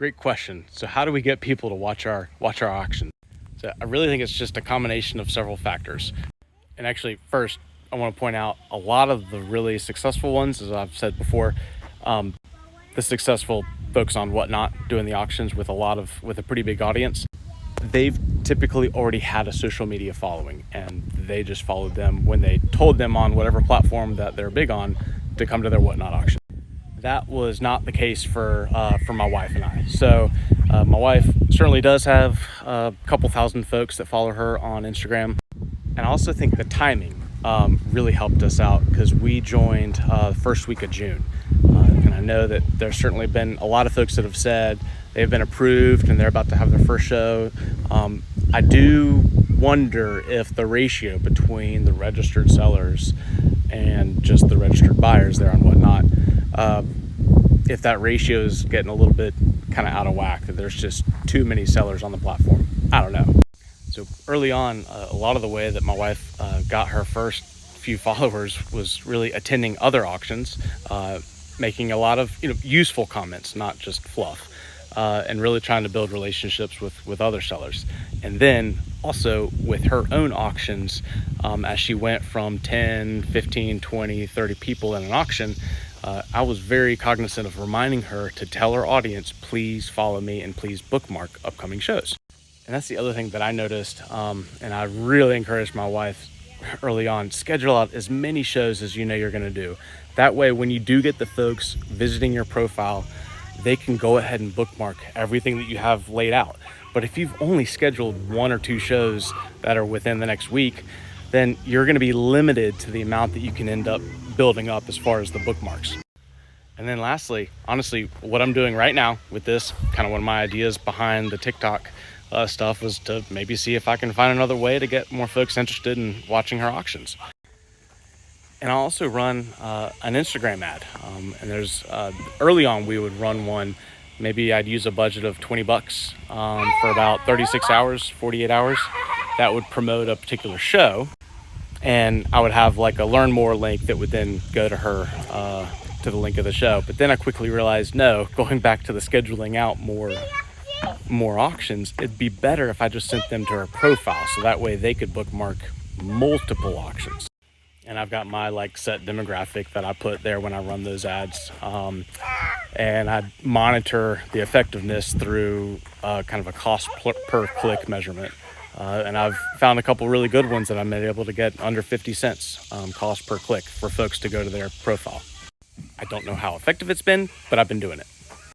Great question. So how do we get people to watch our auction? So I really think it's just a combination of several factors. And actually, first, I want to point out a lot of the really successful ones, as I've said before, the successful folks on Whatnot doing the auctions with a pretty big audience, they've typically already had a social media following, and they just followed them when they told them on whatever platform that they're big on to come to their Whatnot auction. That was not the case for my wife and I. So my wife certainly does have a couple thousand folks that follow her on Instagram. And I also think the timing really helped us out because we joined the first week of June. And I know that there's certainly been a lot of folks that have said they've been approved and they're about to have their first show. I do wonder if the ratio between the registered sellers and just the registered buyers there on Whatnot, if that ratio is getting a little bit kind of out of whack, that there's just too many sellers on the platform. I don't know. So early on, a lot of the way that my wife got her first few followers was really attending other auctions, making a lot of useful comments, not just fluff, and really trying to build relationships with other sellers. And then also with her own auctions, as she went from 10, 15, 20, 30 people in an auction, I was very cognizant of reminding her to tell her audience, please follow me and please bookmark upcoming shows. And that's the other thing that I noticed, and I really encouraged my wife early on, schedule out as many shows as you're going to do. That way, when you do get the folks visiting your profile, they can go ahead and bookmark everything that you have laid out. But if you've only scheduled 1 or 2 shows that are within the next week, then you're going to be limited to the amount that you can end up building up as far as the bookmarks. And then lastly, honestly, what I'm doing right now with this, kind of one of my ideas behind the TikTok stuff, was to maybe see if I can find another way to get more folks interested in watching her auctions. And I also run an Instagram ad. And there's early on we would run one. Maybe I'd use a budget of $20 for about 36 hours, 48 hours. That would promote a particular show. And I would have like a learn more link that would then go to her, to the link of the show. But then I quickly realized, no, going back to the scheduling out more auctions, it'd be better if I just sent them to her profile. So that way they could bookmark multiple auctions. And I've got my set demographic that I put there when I run those ads. And I monitor the effectiveness through kind of a cost per click measurement. And I've found a couple really good ones that I'm able to get under 50 cents cost per click for folks to go to their profile. I don't know how effective it's been, but I've been doing it.